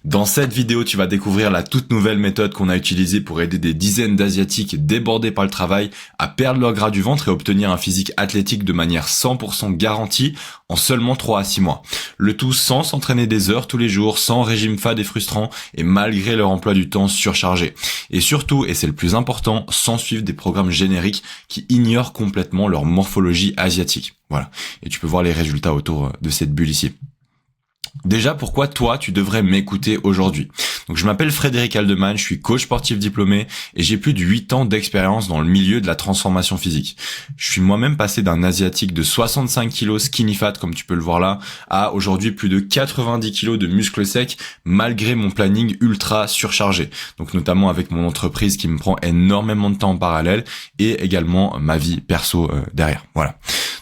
Dans cette vidéo, tu vas découvrir la toute nouvelle méthode qu'on a utilisée pour aider des dizaines d'Asiatiques débordés par le travail à perdre leur gras du ventre et obtenir un physique athlétique de manière 100% garantie en seulement 3 à 6 mois. Le tout sans s'entraîner des heures tous les jours, sans régime fade et frustrant et malgré leur emploi du temps surchargé. Et surtout, et c'est le plus important, sans suivre des programmes génériques qui ignorent complètement leur morphologie asiatique. Voilà. Et tu peux voir les résultats autour de cette bulle ici. Déjà, pourquoi toi, tu devrais m'écouter aujourd'hui? Donc, je m'appelle Frédéric Haldeman, je suis coach sportif diplômé et j'ai plus de 8 ans d'expérience dans le milieu de la transformation physique. Je suis moi-même passé d'un asiatique de 65 kg skinny fat, comme tu peux le voir là, à aujourd'hui plus de 90 kg de muscles secs, malgré mon planning ultra surchargé. Donc, notamment avec mon entreprise qui me prend énormément de temps en parallèle et également ma vie perso derrière. Voilà.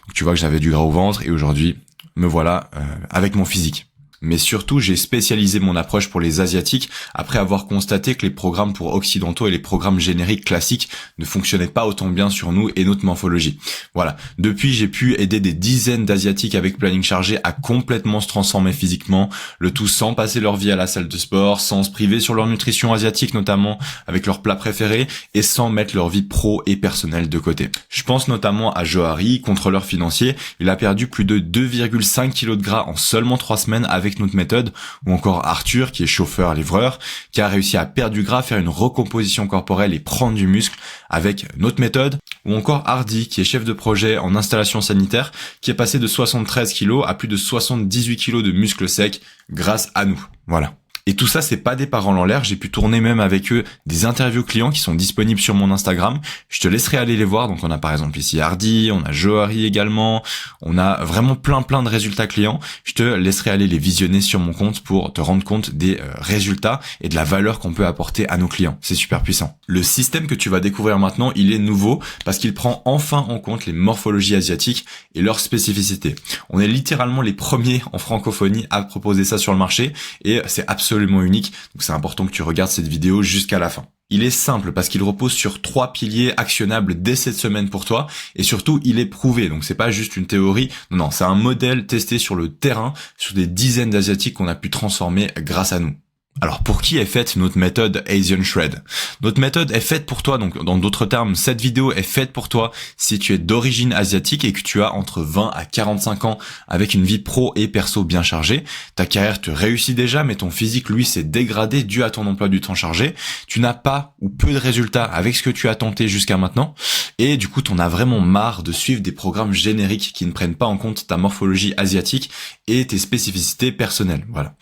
Donc, tu vois que j'avais du gras au ventre et aujourd'hui, me voilà avec mon physique. Mais surtout, j'ai spécialisé mon approche pour les Asiatiques après avoir constaté que les programmes pour occidentaux et les programmes génériques classiques ne fonctionnaient pas autant bien sur nous et notre morphologie. Voilà. Depuis, j'ai pu aider des dizaines d'Asiatiques avec planning chargé à complètement se transformer physiquement, le tout sans passer leur vie à la salle de sport, sans se priver sur leur nutrition asiatique notamment avec leurs plats préférés et sans mettre leur vie pro et personnelle de côté. Je pense notamment à Johari, contrôleur financier. Il a perdu plus de 2,5 kg de gras en seulement 3 semaines avec notre méthode, ou encore Arthur qui est chauffeur-livreur, qui a réussi à perdre du gras, faire une recomposition corporelle et prendre du muscle avec notre méthode, ou encore Hardy qui est chef de projet en installation sanitaire, qui est passé de 73 kg à plus de 78 kg de muscles secs grâce à nous. Voilà. Et tout ça, c'est pas des paroles en l'air. J'ai pu tourner même avec eux des interviews clients qui sont disponibles sur mon Instagram. Je te laisserai aller les voir. Donc, on a par exemple ici Hardy, on a Johari également. On a vraiment plein de résultats clients. Je te laisserai aller les visionner sur mon compte pour te rendre compte des résultats et de la valeur qu'on peut apporter à nos clients. C'est super puissant. Le système que tu vas découvrir maintenant, il est nouveau parce qu'il prend enfin en compte les morphologies asiatiques et leurs spécificités. On est littéralement les premiers en francophonie à proposer ça sur le marché et c'est absolument unique, donc c'est important que tu regardes cette vidéo jusqu'à la fin. Il est simple parce qu'il repose sur 3 piliers actionnables dès cette semaine pour toi et surtout il est prouvé, donc c'est pas juste une théorie, non, c'est un modèle testé sur le terrain, sur des dizaines d'Asiatiques qu'on a pu transformer grâce à nous. Alors pour qui est faite notre méthode Asian Shred? Notre méthode est faite pour toi, donc dans d'autres termes, cette vidéo est faite pour toi si tu es d'origine asiatique et que tu as entre 20 à 45 ans avec une vie pro et perso bien chargée. Ta carrière te réussit déjà mais ton physique lui s'est dégradé dû à ton emploi du temps chargé. Tu n'as pas ou peu de résultats avec ce que tu as tenté jusqu'à maintenant et du coup t'en as vraiment marre de suivre des programmes génériques qui ne prennent pas en compte ta morphologie asiatique et tes spécificités personnelles. Voilà.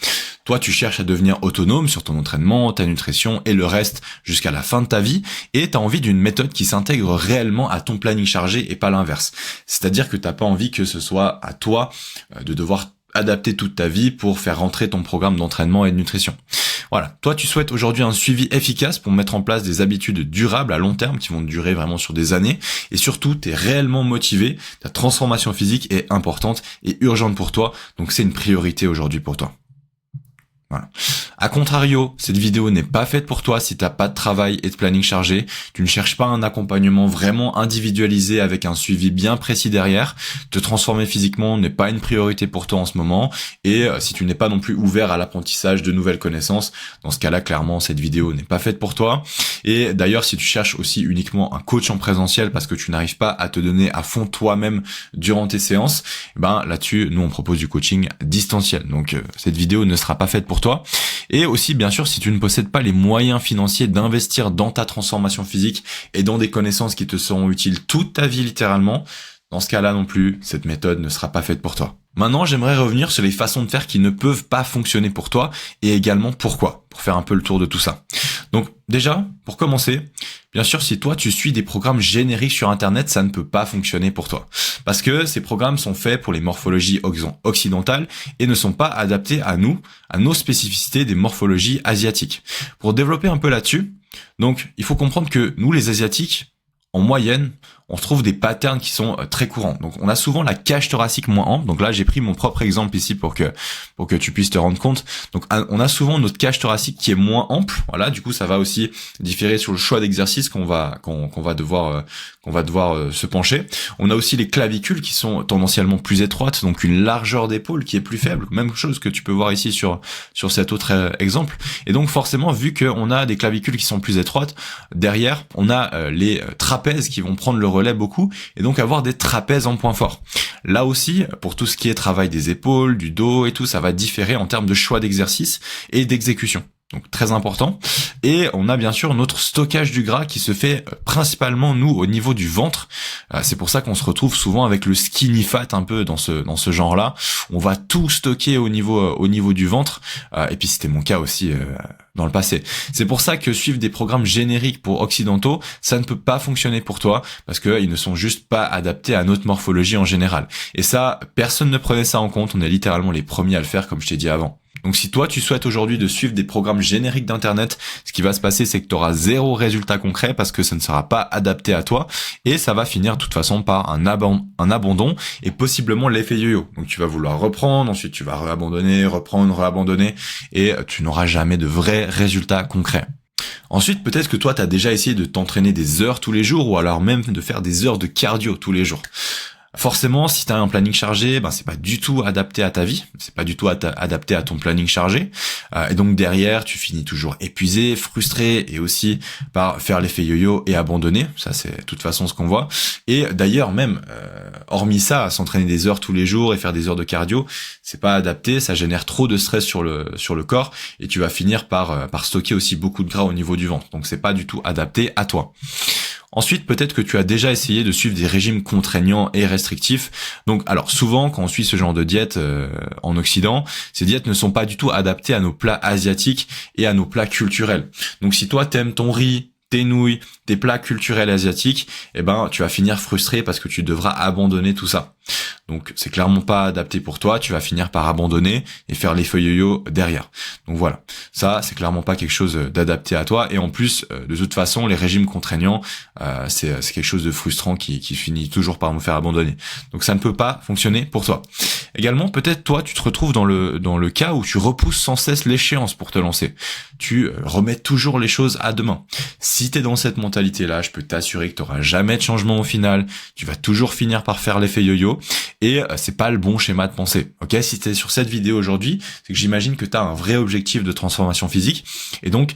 Toi, tu cherches à devenir autonome sur ton entraînement, ta nutrition et le reste jusqu'à la fin de ta vie et tu as envie d'une méthode qui s'intègre réellement à ton planning chargé et pas l'inverse. C'est-à-dire que t'as pas envie que ce soit à toi de devoir adapter toute ta vie pour faire rentrer ton programme d'entraînement et de nutrition. Voilà. Toi, tu souhaites aujourd'hui un suivi efficace pour mettre en place des habitudes durables à long terme qui vont durer vraiment sur des années et surtout, tu es réellement motivé. Ta transformation physique est importante et urgente pour toi, donc c'est une priorité aujourd'hui pour toi. Voilà. A contrario, cette vidéo n'est pas faite pour toi si t'as pas de travail et de planning chargé. Tu ne cherches pas un accompagnement vraiment individualisé avec un suivi bien précis derrière. Te transformer physiquement n'est pas une priorité pour toi en ce moment. Et si tu n'es pas non plus ouvert à l'apprentissage de nouvelles connaissances, dans ce cas-là, clairement, cette vidéo n'est pas faite pour toi. Et d'ailleurs, si tu cherches aussi uniquement un coach en présentiel parce que tu n'arrives pas à te donner à fond toi-même durant tes séances, ben là-dessus, nous on propose du coaching distanciel. Donc cette vidéo ne sera pas faite pour toi. Et aussi, bien sûr, si tu ne possèdes pas les moyens financiers d'investir dans ta transformation physique et dans des connaissances qui te seront utiles toute ta vie littéralement, dans ce cas-là non plus, cette méthode ne sera pas faite pour toi. Maintenant, j'aimerais revenir sur les façons de faire qui ne peuvent pas fonctionner pour toi et également pourquoi, pour faire un peu le tour de tout ça. Donc déjà, pour commencer, bien sûr, si toi tu suis des programmes génériques sur Internet, ça ne peut pas fonctionner pour toi. Parce que ces programmes sont faits pour les morphologies occidentales et ne sont pas adaptés à nous, à nos spécificités des morphologies asiatiques. Pour développer un peu là-dessus, donc il faut comprendre que nous les Asiatiques, en moyenne, on trouve des patterns qui sont très courants. Donc on a souvent la cage thoracique moins ample. Donc là j'ai pris mon propre exemple ici pour que tu puisses te rendre compte. Donc on a souvent notre cage thoracique qui est moins ample. Voilà, du coup ça va aussi différer sur le choix d'exercice qu'on va devoir se pencher. On a aussi les clavicules qui sont tendanciellement plus étroites, donc une largeur d'épaule qui est plus faible. Même chose que tu peux voir ici sur cet autre exemple. Et donc forcément, vu qu'on a des clavicules qui sont plus étroites, derrière on a les trapèzes qui vont prendre le relais beaucoup, et donc avoir des trapèzes en point fort. Là aussi, pour tout ce qui est travail des épaules, du dos et tout, ça va différer en termes de choix d'exercice et d'exécution. Donc très important. Et on a bien sûr notre stockage du gras qui se fait principalement nous au niveau du ventre. C'est pour ça qu'on se retrouve souvent avec le skinny fat un peu dans ce genre-là. On va tout stocker au niveau du ventre. Et puis c'était mon cas aussi dans le passé. C'est pour ça que suivre des programmes génériques pour occidentaux, ça ne peut pas fonctionner pour toi parce qu'ils ne sont juste pas adaptés à notre morphologie en général. Et ça, personne ne prenait ça en compte. On est littéralement les premiers à le faire, comme je t'ai dit avant. Donc si toi tu souhaites aujourd'hui de suivre des programmes génériques d'internet, ce qui va se passer c'est que tu auras zéro résultat concret parce que ça ne sera pas adapté à toi et ça va finir de toute façon par un abandon et possiblement l'effet yo-yo. Donc tu vas vouloir reprendre, ensuite tu vas réabandonner, reprendre, réabandonner et tu n'auras jamais de vrais résultats concrets. Ensuite, peut-être que toi tu as déjà essayé de t'entraîner des heures tous les jours ou alors même de faire des heures de cardio tous les jours. Forcément, si tu as un planning chargé, c'est pas du tout adapté à ta vie, c'est pas du tout adapté à ton planning chargé, et donc derrière, tu finis toujours épuisé, frustré, et aussi par faire l'effet yo-yo et abandonner. Ça, c'est de toute façon ce qu'on voit. Et d'ailleurs, même hormis ça, s'entraîner des heures tous les jours et faire des heures de cardio, c'est pas adapté, ça génère trop de stress sur le corps, et tu vas finir par stocker aussi beaucoup de gras au niveau du ventre. Donc c'est pas du tout adapté à toi. Ensuite, peut-être que tu as déjà essayé de suivre des régimes contraignants et restrictifs. Donc, alors souvent, quand on suit ce genre de diète en Occident, ces diètes ne sont pas du tout adaptées à nos plats asiatiques et à nos plats culturels. Donc, si toi t'aimes ton riz, tes nouilles, tes plats culturels asiatiques, tu vas finir frustré parce que tu devras abandonner tout ça. Donc c'est clairement pas adapté pour toi, tu vas finir par abandonner et faire les feuilles yo-yo derrière. Donc voilà, ça c'est clairement pas quelque chose d'adapté à toi et en plus de toute façon les régimes contraignants c'est quelque chose de frustrant qui finit toujours par nous faire abandonner. Donc ça ne peut pas fonctionner pour toi. Également peut-être toi tu te retrouves dans le cas où tu repousses sans cesse l'échéance pour te lancer. Tu remets toujours les choses à demain. Si t'es dans cette mentalité-là, je peux t'assurer que t'auras jamais de changement au final. Tu vas toujours finir par faire l'effet yo-yo et c'est pas le bon schéma de pensée. Ok, si t'es sur cette vidéo aujourd'hui, c'est que j'imagine que t'as un vrai objectif de transformation physique et donc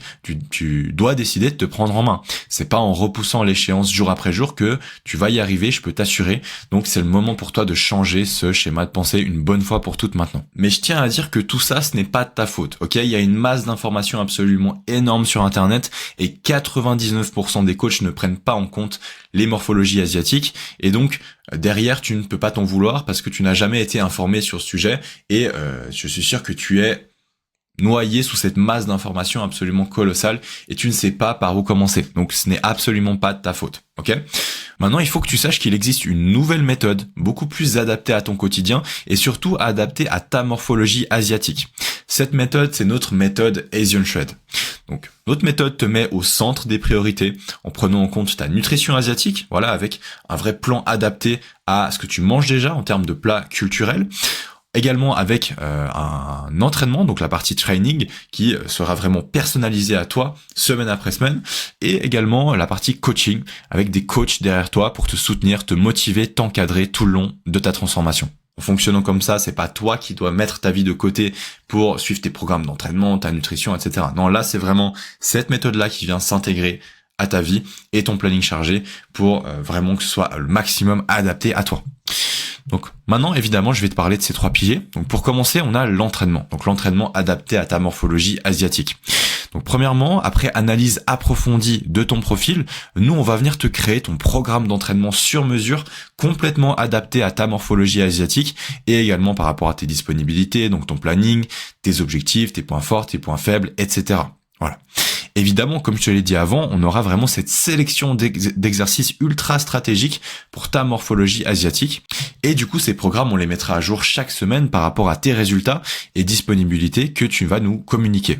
tu dois décider de te prendre en main. C'est pas en repoussant l'échéance jour après jour que tu vas y arriver, je peux t'assurer. Donc c'est le moment pour toi de changer ce schéma de pensée une bonne fois pour toutes maintenant. Mais je tiens à dire que tout ça, ce n'est pas de ta faute. Ok, il y a une masse d'informations absolument énorme sur Internet et 99% des coachs ne prennent pas en compte les morphologies asiatiques et donc derrière tu ne peux pas t'en vouloir parce que tu n'as jamais été informé sur ce sujet et je suis sûr que tu es noyé sous cette masse d'informations absolument colossale et tu ne sais pas par où commencer. Donc ce n'est absolument pas de ta faute. Ok ? Maintenant, il faut que tu saches qu'il existe une nouvelle méthode, beaucoup plus adaptée à ton quotidien et surtout adaptée à ta morphologie asiatique. Cette méthode, c'est notre méthode Asian Shred. Donc, notre méthode te met au centre des priorités en prenant en compte ta nutrition asiatique, voilà, avec un vrai plan adapté à ce que tu manges déjà en termes de plats culturels. Également avec un entraînement, donc la partie training qui sera vraiment personnalisée à toi semaine après semaine, et également la partie coaching avec des coachs derrière toi pour te soutenir, te motiver, t'encadrer tout le long de ta transformation. En fonctionnant comme ça, c'est pas toi qui dois mettre ta vie de côté pour suivre tes programmes d'entraînement, ta nutrition, etc. Non, là c'est vraiment cette méthode-là qui vient s'intégrer à ta vie et ton planning chargé pour vraiment que ce soit le maximum adapté à toi. Donc maintenant, évidemment, je vais te parler de ces 3 piliers. Donc pour commencer, on a l'entraînement. Donc l'entraînement adapté à ta morphologie asiatique. Donc premièrement, après analyse approfondie de ton profil, nous, on va venir te créer ton programme d'entraînement sur mesure complètement adapté à ta morphologie asiatique et également par rapport à tes disponibilités, donc ton planning, tes objectifs, tes points forts, tes points faibles, etc. Voilà. Évidemment, comme je te l'ai dit avant, on aura vraiment cette sélection d'exercices ultra stratégiques pour ta morphologie asiatique. Et du coup, ces programmes, on les mettra à jour chaque semaine par rapport à tes résultats et disponibilités que tu vas nous communiquer.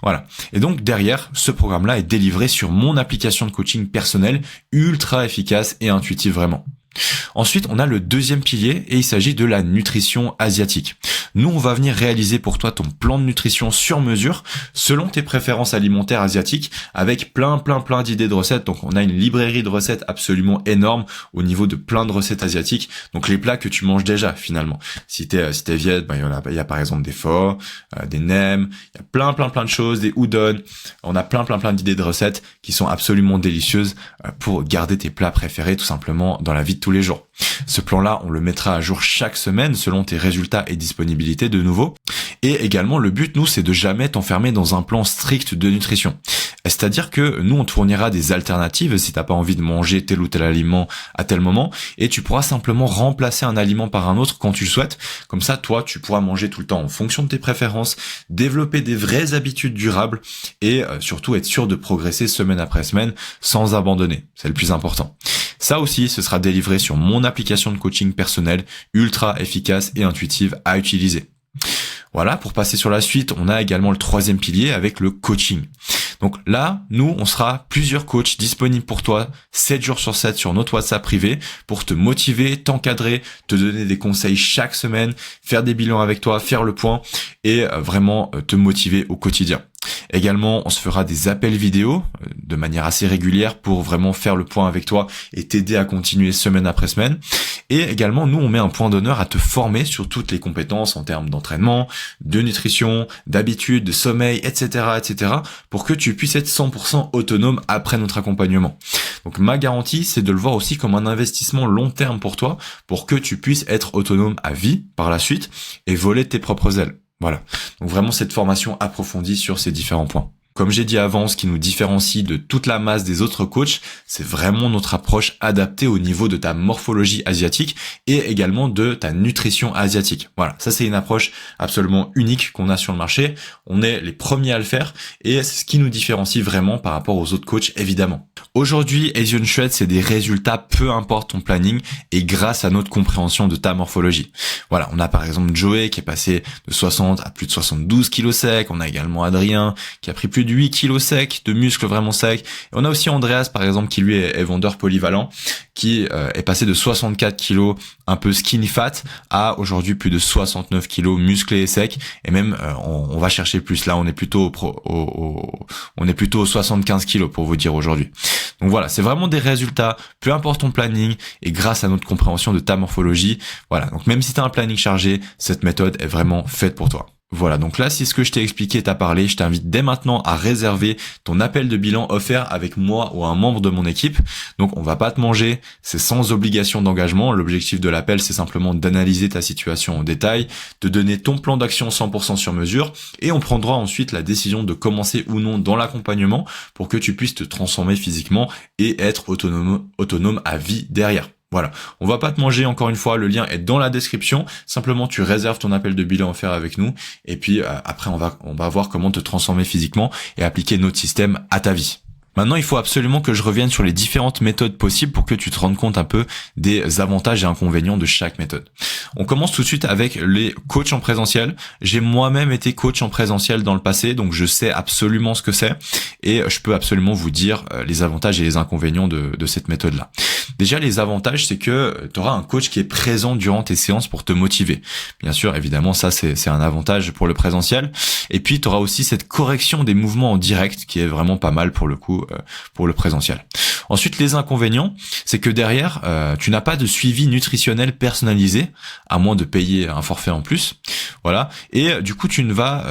Voilà. Et donc derrière, ce programme-là est délivré sur mon application de coaching personnel, ultra efficace et intuitive vraiment. Ensuite, on a le deuxième pilier et il s'agit de la nutrition asiatique. Nous, on va venir réaliser pour toi ton plan de nutrition sur mesure selon tes préférences alimentaires asiatiques avec plein d'idées de recettes. Donc, on a une librairie de recettes absolument énorme au niveau de plein de recettes asiatiques. Donc, les plats que tu manges déjà finalement. Si t'es viet, il y a par exemple des pho, des nems, il y a plein de choses, des udon. On a plein d'idées de recettes qui sont absolument délicieuses pour garder tes plats préférés tout simplement dans la vie de tous les jours. Ce plan-là, on le mettra à jour chaque semaine selon tes résultats et disponibilité de nouveau. Et également, le but, nous, c'est de jamais t'enfermer dans un plan strict de nutrition. C'est-à-dire que nous, on te fournira des alternatives si t'as pas envie de manger tel ou tel aliment à tel moment, et tu pourras simplement remplacer un aliment par un autre quand tu le souhaites. Comme ça, toi, tu pourras manger tout le temps en fonction de tes préférences, développer des vraies habitudes durables et surtout être sûr de progresser semaine après semaine sans abandonner. C'est le plus important. Ça aussi, ce sera délivré sur mon application de coaching personnel, ultra efficace et intuitive à utiliser. Voilà, pour passer sur la suite, on a également le troisième pilier avec le coaching. Donc là, nous, on sera plusieurs coachs disponibles pour toi 7 jours sur 7 sur notre WhatsApp privé pour te motiver, t'encadrer, te donner des conseils chaque semaine, faire des bilans avec toi, faire le point et vraiment te motiver au quotidien. Également, on se fera des appels vidéo de manière assez régulière pour vraiment faire le point avec toi et t'aider à continuer semaine après semaine. Et également, nous, on met un point d'honneur à te former sur toutes les compétences en termes d'entraînement, de nutrition, d'habitude, de sommeil, etc., pour que tu puisses être 100% autonome après notre accompagnement. Donc, ma garantie, c'est de le voir aussi comme un investissement long terme pour toi, pour que tu puisses être autonome à vie par la suite et voler de tes propres ailes. Voilà. Donc vraiment cette formation approfondie sur ces différents points. Comme j'ai dit avant, ce qui nous différencie de toute la masse des autres coachs, c'est vraiment notre approche adaptée au niveau de ta morphologie asiatique et également de ta nutrition asiatique. Voilà, ça c'est une approche absolument unique qu'on a sur le marché. On est les premiers à le faire et c'est ce qui nous différencie vraiment par rapport aux autres coachs évidemment. Aujourd'hui, Asian Shred, c'est des résultats peu importe ton planning et grâce à notre compréhension de ta morphologie. Voilà, on a par exemple Joey qui est passé de 60 à plus de 72 kilos secs. On a également Adrien qui a pris plus de 8 kilos secs, de muscles vraiment secs. Et on a aussi Andreas par exemple qui lui est vendeur polyvalent, qui est passé de 64 kilos un peu skinny fat à aujourd'hui plus de 69 kilos musclés et secs. Et même on va chercher plus là, on est plutôt aux 75 kilos pour vous dire aujourd'hui. Donc voilà, c'est vraiment des résultats, peu importe ton planning et grâce à notre compréhension de ta morphologie. Voilà, donc même si tu as un planning chargé, cette méthode est vraiment faite pour toi. Voilà, donc là, si ce que je t'ai expliqué t'a parlé, je t'invite dès maintenant à réserver ton appel de bilan offert avec moi ou un membre de mon équipe. Donc, on va pas te manger, c'est sans obligation d'engagement. L'objectif de l'appel, c'est simplement d'analyser ta situation en détail, de donner ton plan d'action 100% sur mesure et on prendra ensuite la décision de commencer ou non dans l'accompagnement pour que tu puisses te transformer physiquement et être autonome à vie derrière. Voilà, on va pas te manger encore une fois, le lien est dans la description, simplement tu réserves ton appel de bilan offert avec nous et puis après on va voir comment te transformer physiquement et appliquer notre système à ta vie. Maintenant, il faut absolument que je revienne sur les différentes méthodes possibles pour que tu te rendes compte un peu des avantages et inconvénients de chaque méthode. On commence tout de suite avec les coachs en présentiel. J'ai moi-même été coach en présentiel dans le passé, donc je sais absolument ce que c'est et je peux absolument vous dire les avantages et les inconvénients de cette méthode-là. Déjà, les avantages, c'est que tu auras un coach qui est présent durant tes séances pour te motiver. Bien sûr, évidemment, ça, c'est un avantage pour le présentiel. Et puis, tu auras aussi cette correction des mouvements en direct qui est vraiment pas mal pour le coup, pour le présentiel. Ensuite, les inconvénients, c'est que derrière, tu n'as pas de suivi nutritionnel personnalisé, à moins de payer un forfait en plus. Voilà. Et du coup, tu ne vas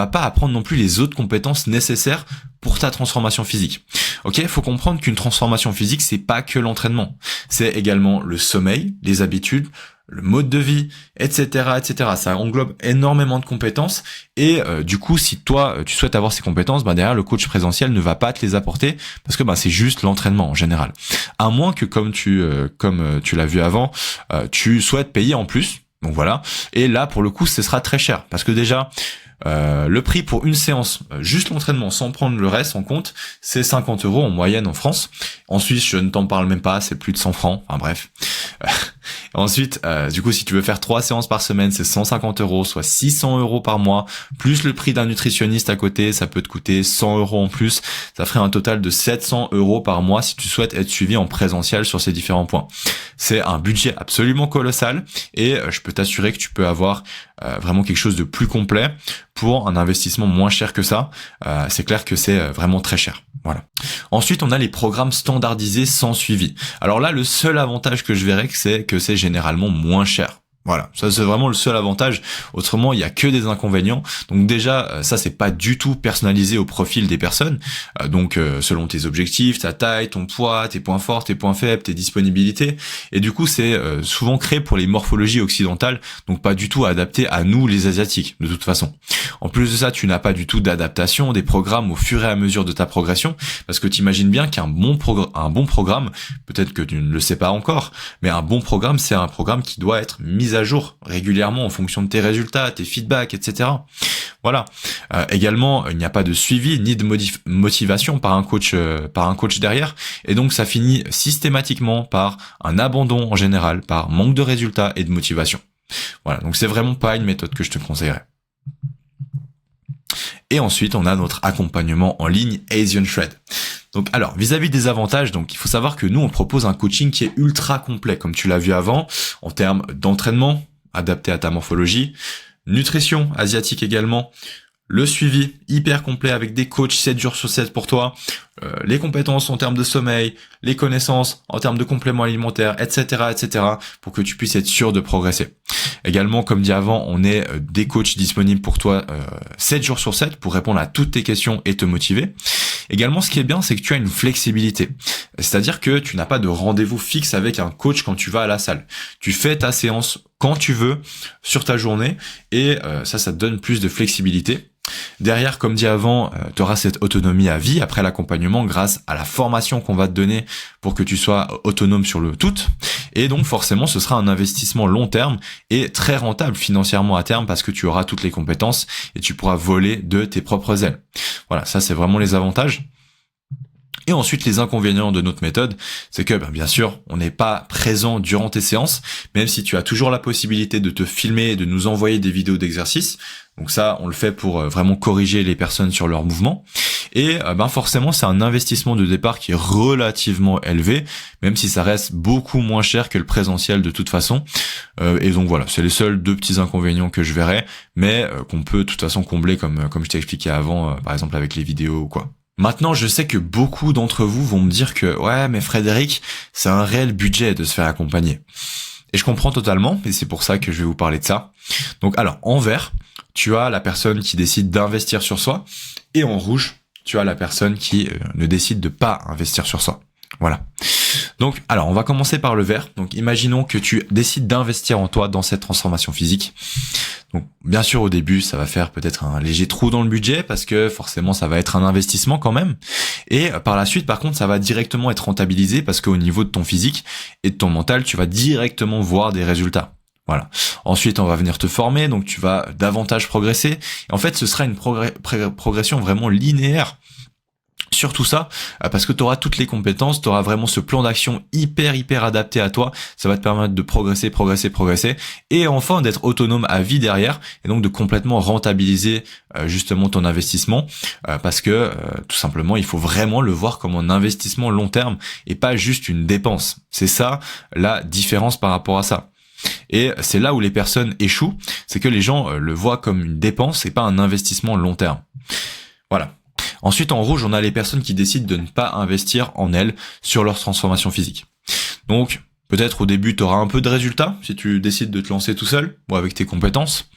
pas apprendre non plus les autres compétences nécessaires pour ta transformation physique. Ok, faut comprendre qu'une transformation physique, c'est pas que l'entraînement. C'est également le sommeil, les habitudes, le mode de vie, etc., etc. Ça englobe énormément de compétences et du coup, si toi tu souhaites avoir ces compétences, derrière le coach présentiel ne va pas te les apporter parce que c'est juste l'entraînement en général. À moins que comme tu l'as vu avant, tu souhaites payer en plus. Donc voilà. Et là, pour le coup, ce sera très cher parce que déjà, le prix pour une séance, juste l'entraînement sans prendre le reste en compte, c'est 50 € en moyenne en France. En Suisse, je ne t'en parle même pas, c'est plus de 100 francs. Enfin bref. Ensuite, du coup, si tu veux faire 3 séances par semaine, c'est 150 €, soit 600 € par mois, plus le prix d'un nutritionniste à côté, ça peut te coûter 100 € en plus. Ça ferait un total de 700 € par mois si tu souhaites être suivi en présentiel sur ces différents points. C'est un budget absolument colossal et je peux t'assurer que tu peux avoir vraiment quelque chose de plus complet pour un investissement moins cher que ça. C'est clair que c'est vraiment très cher. Voilà. Ensuite, on a les programmes standardisés sans suivi. Alors là, le seul avantage que je verrais, c'est que c'est généralement moins cher. Voilà, ça c'est vraiment le seul avantage. Autrement, il y a que des inconvénients. Donc déjà, ça c'est pas du tout personnalisé au profil des personnes. Donc selon tes objectifs, ta taille, ton poids, tes points forts, tes points faibles, tes disponibilités. Et du coup, c'est souvent créé pour les morphologies occidentales, donc pas du tout adapté à nous les asiatiques de toute façon. En plus de ça, tu n'as pas du tout d'adaptation des programmes au fur et à mesure de ta progression, parce que tu imagines bien qu'un bon programme, peut-être que tu ne le sais pas encore, mais un bon programme, c'est un programme qui doit être mis à jour régulièrement en fonction de tes résultats, tes feedbacks, etc. Voilà. Également, il n'y a pas de suivi ni de motivation par un coach derrière, et donc ça finit systématiquement par un abandon en général, par manque de résultats et de motivation. Voilà. Donc c'est vraiment pas une méthode que je te conseillerais. Et ensuite, on a notre accompagnement en ligne Asian Shred. Donc alors, vis-à-vis des avantages, donc il faut savoir que nous, on propose un coaching qui est ultra complet, comme tu l'as vu avant, en termes d'entraînement, adapté à ta morphologie, nutrition asiatique également, le suivi hyper complet avec des coachs 7 jours sur 7 pour toi, les compétences en termes de sommeil, les connaissances en termes de compléments alimentaires, etc., pour que tu puisses être sûr de progresser. Également, comme dit avant, on est des coachs disponibles pour toi 7 jours sur 7 pour répondre à toutes tes questions et te motiver. Également, ce qui est bien, c'est que tu as une flexibilité. C'est-à-dire que tu n'as pas de rendez-vous fixe avec un coach quand tu vas à la salle. Tu fais ta séance quand tu veux sur ta journée et ça te donne plus de flexibilité. Derrière, comme dit avant, tu auras cette autonomie à vie après l'accompagnement grâce à la formation qu'on va te donner pour que tu sois autonome sur le tout. Et donc forcément, ce sera un investissement long terme et très rentable financièrement à terme parce que tu auras toutes les compétences et tu pourras voler de tes propres ailes. Voilà, ça c'est vraiment les avantages. Et ensuite, les inconvénients de notre méthode, c'est que, bien sûr, on n'est pas présent durant tes séances, même si tu as toujours la possibilité de te filmer et de nous envoyer des vidéos d'exercices. Donc ça, on le fait pour vraiment corriger les personnes sur leurs mouvements. Et forcément, c'est un investissement de départ qui est relativement élevé, même si ça reste beaucoup moins cher que le présentiel de toute façon. Et donc voilà, c'est les seuls 2 petits inconvénients que je verrais, mais qu'on peut de toute façon combler comme je t'ai expliqué avant, par exemple avec les vidéos ou quoi. Maintenant, je sais que beaucoup d'entre vous vont me dire que ouais, mais Frédéric, c'est un réel budget de se faire accompagner. Et je comprends totalement, et c'est pour ça que je vais vous parler de ça. Donc alors, en vert, tu as la personne qui décide d'investir sur soi, et en rouge, tu as la personne qui ne décide de pas investir sur soi. Voilà. Donc, alors, on va commencer par le vert. Donc, imaginons que tu décides d'investir en toi dans cette transformation physique. Donc, bien sûr, au début, ça va faire peut-être un léger trou dans le budget parce que forcément, ça va être un investissement quand même. Et par la suite, par contre, ça va directement être rentabilisé parce qu'au niveau de ton physique et de ton mental, tu vas directement voir des résultats. Voilà. Ensuite, on va venir te former, donc tu vas davantage progresser. Et en fait, ce sera une progression vraiment linéaire. Surtout ça, parce que tu auras toutes les compétences, tu auras vraiment ce plan d'action hyper adapté à toi, ça va te permettre de progresser, et enfin d'être autonome à vie derrière, et donc de complètement rentabiliser justement ton investissement, parce que tout simplement il faut vraiment le voir comme un investissement long terme, et pas juste une dépense. C'est ça la différence par rapport à ça. Et c'est là où les personnes échouent, c'est que les gens le voient comme une dépense et pas un investissement long terme. Voilà. Ensuite, en rouge, on a les personnes qui décident de ne pas investir en elles sur leur transformation physique. Donc, peut-être au début, tu auras un peu de résultats si tu décides de te lancer tout seul ou avec tes compétences.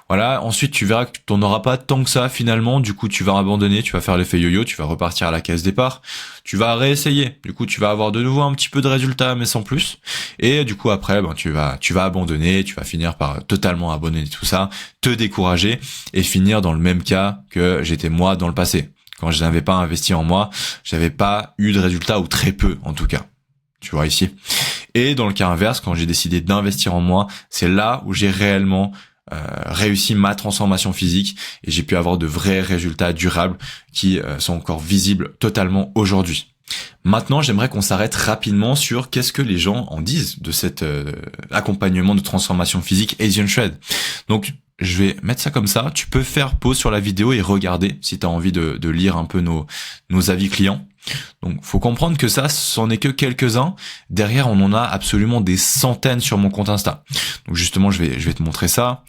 Voilà. Ensuite, tu verras que tu n'en auras pas tant que ça finalement. Du coup, tu vas abandonner, tu vas faire l'effet yo-yo, tu vas repartir à la case départ. Tu vas réessayer. Du coup, tu vas avoir de nouveau un petit peu de résultats, mais sans plus. Et du coup, après, tu vas abandonner, tu vas finir par totalement abandonner tout ça, te décourager et finir dans le même cas que j'étais moi dans le passé. Quand je n'avais pas investi en moi, j'avais pas eu de résultats ou très peu en tout cas. Tu vois ici. Et dans le cas inverse, quand j'ai décidé d'investir en moi, c'est là où j'ai réellement réussi ma transformation physique et j'ai pu avoir de vrais résultats durables qui sont encore visibles totalement aujourd'hui. Maintenant, j'aimerais qu'on s'arrête rapidement sur qu'est-ce que les gens en disent de cet accompagnement de transformation physique Asian Shred. Donc, je vais mettre ça comme ça. Tu peux faire pause sur la vidéo et regarder si tu as envie de lire un peu nos avis clients. Donc, faut comprendre que ça, c'en est que quelques-uns. Derrière, on en a absolument des centaines sur mon compte Insta. Donc, justement, je vais te montrer ça.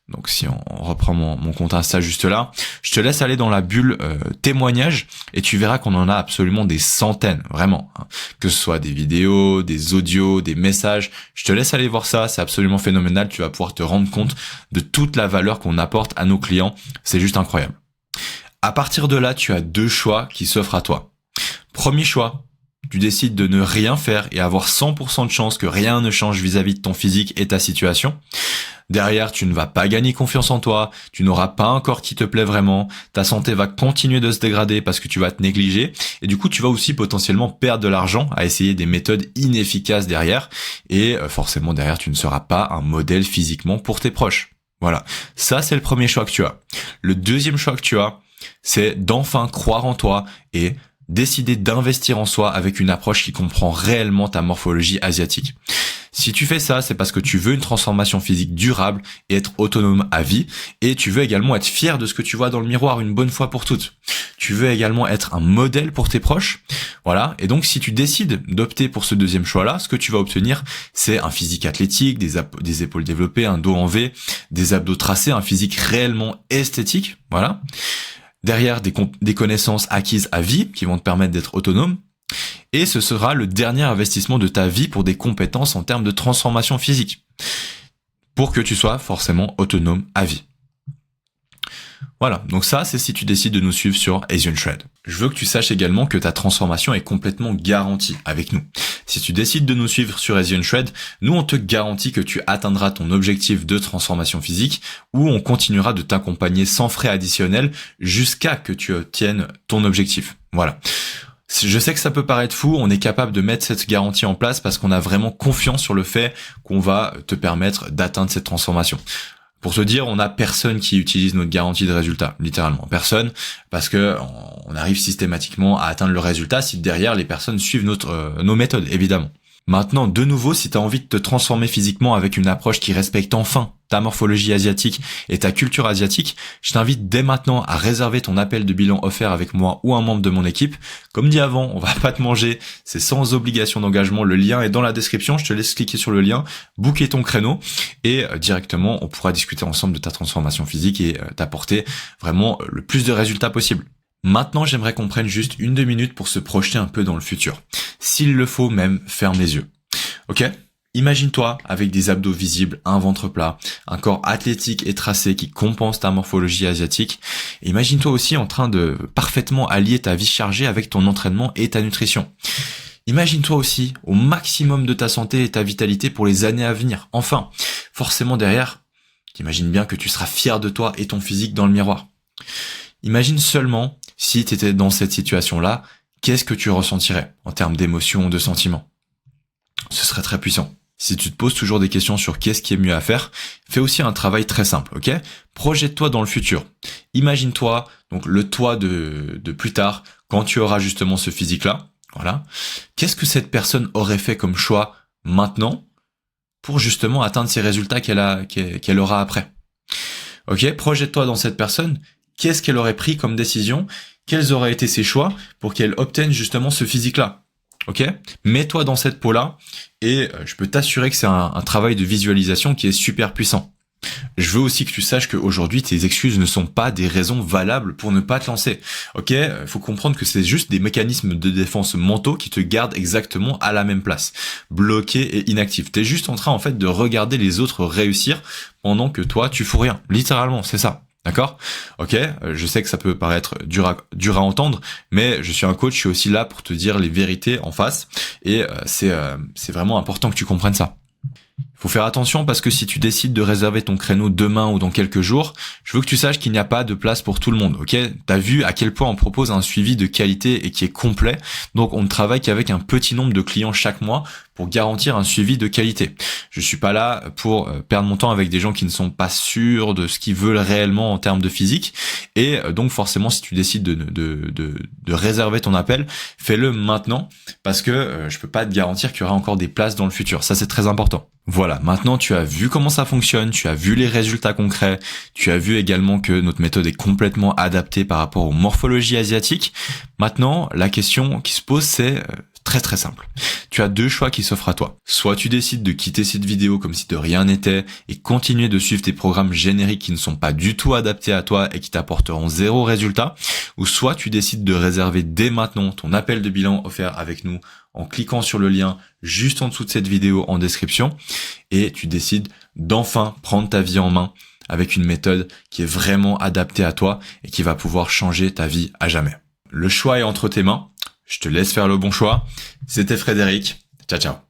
Donc, si on reprend mon compte Insta juste là, je te laisse aller dans la bulle témoignages et tu verras qu'on en a absolument des centaines, vraiment. Hein. Que ce soit des vidéos, des audios, des messages. Je te laisse aller voir ça, c'est absolument phénoménal. Tu vas pouvoir te rendre compte de toute la valeur qu'on apporte à nos clients. C'est juste incroyable. À partir de là, tu as deux choix qui s'offrent à toi. Premier choix, tu décides de ne rien faire et avoir 100% de chance que rien ne change vis-à-vis de ton physique et ta situation. Derrière, tu ne vas pas gagner confiance en toi, tu n'auras pas un corps qui te plaît vraiment, ta santé va continuer de se dégrader parce que tu vas te négliger et du coup, tu vas aussi potentiellement perdre de l'argent à essayer des méthodes inefficaces derrière et forcément derrière, tu ne seras pas un modèle physiquement pour tes proches. Voilà, ça c'est le premier choix que tu as. Le deuxième choix que tu as, c'est d'enfin croire en toi et décider d'investir en soi avec une approche qui comprend réellement ta morphologie asiatique. Si tu fais ça, c'est parce que tu veux une transformation physique durable et être autonome à vie, et tu veux également être fier de ce que tu vois dans le miroir une bonne fois pour toutes. Tu veux également être un modèle pour tes proches, voilà. Et donc, si tu décides d'opter pour ce deuxième choix-là, ce que tu vas obtenir, c'est un physique athlétique, des épaules développées, un dos en V, des abdos tracés, un physique réellement esthétique, voilà. Derrière, des connaissances acquises à vie qui vont te permettre d'être autonome. Et ce sera le dernier investissement de ta vie pour des compétences en termes de transformation physique. Pour que tu sois forcément autonome à vie. Voilà, donc ça, c'est si tu décides de nous suivre sur Asian Shred. Je veux que tu saches également que ta transformation est complètement garantie avec nous. Si tu décides de nous suivre sur Asian Shred, nous on te garantit que tu atteindras ton objectif de transformation physique ou on continuera de t'accompagner sans frais additionnels jusqu'à que tu obtiennes ton objectif. Voilà. Je sais que ça peut paraître fou, on est capable de mettre cette garantie en place parce qu'on a vraiment confiance sur le fait qu'on va te permettre d'atteindre cette transformation. Pour te dire, on a personne qui utilise notre garantie de résultat, littéralement. Personne, parce que on arrive systématiquement à atteindre le résultat si derrière les personnes suivent nos méthodes, évidemment. Maintenant, de nouveau, si tu as envie de te transformer physiquement avec une approche qui respecte enfin ta morphologie asiatique et ta culture asiatique, je t'invite dès maintenant à réserver ton appel de bilan offert avec moi ou un membre de mon équipe. Comme dit avant, on va pas te manger, c'est sans obligation d'engagement, le lien est dans la description, je te laisse cliquer sur le lien, booker ton créneau et directement on pourra discuter ensemble de ta transformation physique et t'apporter vraiment le plus de résultats possible. Maintenant, j'aimerais qu'on prenne juste 1-2 minutes pour se projeter un peu dans le futur. S'il le faut même, ferme les yeux. Ok ? Imagine-toi avec des abdos visibles, un ventre plat, un corps athlétique et tracé qui compense ta morphologie asiatique. Et imagine-toi aussi en train de parfaitement allier ta vie chargée avec ton entraînement et ta nutrition. Imagine-toi aussi au maximum de ta santé et ta vitalité pour les années à venir. Enfin, forcément derrière, t'imagines bien que tu seras fier de toi et ton physique dans le miroir. Imagine seulement si tu étais dans cette situation-là, qu'est-ce que tu ressentirais en termes d'émotions, de sentiments ? Ce serait très puissant. Si tu te poses toujours des questions sur qu'est-ce qui est mieux à faire, fais aussi un travail très simple, ok ? Projette-toi dans le futur. Imagine-toi donc le toi de plus tard, quand tu auras justement ce physique-là. Voilà. Qu'est-ce que cette personne aurait fait comme choix maintenant pour justement atteindre ces résultats qu'elle aura après ? Ok, projette-toi dans cette personne. Qu'est-ce qu'elle aurait pris comme décision ? Quels auraient été ses choix pour qu'elle obtienne justement ce physique-là ? Ok ? Mets-toi dans cette peau-là et je peux t'assurer que c'est un travail de visualisation qui est super puissant. Je veux aussi que tu saches qu'aujourd'hui, tes excuses ne sont pas des raisons valables pour ne pas te lancer. Ok ? Faut comprendre que c'est juste des mécanismes de défense mentaux qui te gardent exactement à la même place. Bloqué et inactif. T'es juste en train, en fait, de regarder les autres réussir pendant que toi, tu fous rien. Littéralement, c'est ça. D'accord ? Ok, je sais que ça peut paraître dur à entendre, mais je suis un coach, je suis aussi là pour te dire les vérités en face, et c'est vraiment important que tu comprennes ça. Faut faire attention parce que si tu décides de réserver ton créneau demain ou dans quelques jours, je veux que tu saches qu'il n'y a pas de place pour tout le monde, ok? T'as vu à quel point on propose un suivi de qualité et qui est complet, donc on ne travaille qu'avec un petit nombre de clients chaque mois pour garantir un suivi de qualité. Je suis pas là pour perdre mon temps avec des gens qui ne sont pas sûrs de ce qu'ils veulent réellement en termes de physique, et donc forcément si tu décides de réserver ton appel, fais-le maintenant parce que je peux pas te garantir qu'il y aura encore des places dans le futur. Ça c'est très important. Voilà, maintenant tu as vu comment ça fonctionne, tu as vu les résultats concrets, tu as vu également que notre méthode est complètement adaptée par rapport aux morphologies asiatiques. Maintenant, la question qui se pose, c'est très simple. Tu as deux choix qui s'offrent à toi. Soit tu décides de quitter cette vidéo comme si de rien n'était et continuer de suivre tes programmes génériques qui ne sont pas du tout adaptés à toi et qui t'apporteront zéro résultat, ou soit tu décides de réserver dès maintenant ton appel de bilan offert avec nous en cliquant sur le lien juste en dessous de cette vidéo en description, et tu décides d'enfin prendre ta vie en main avec une méthode qui est vraiment adaptée à toi et qui va pouvoir changer ta vie à jamais. Le choix est entre tes mains. Je te laisse faire le bon choix. C'était Frédéric. Ciao, ciao.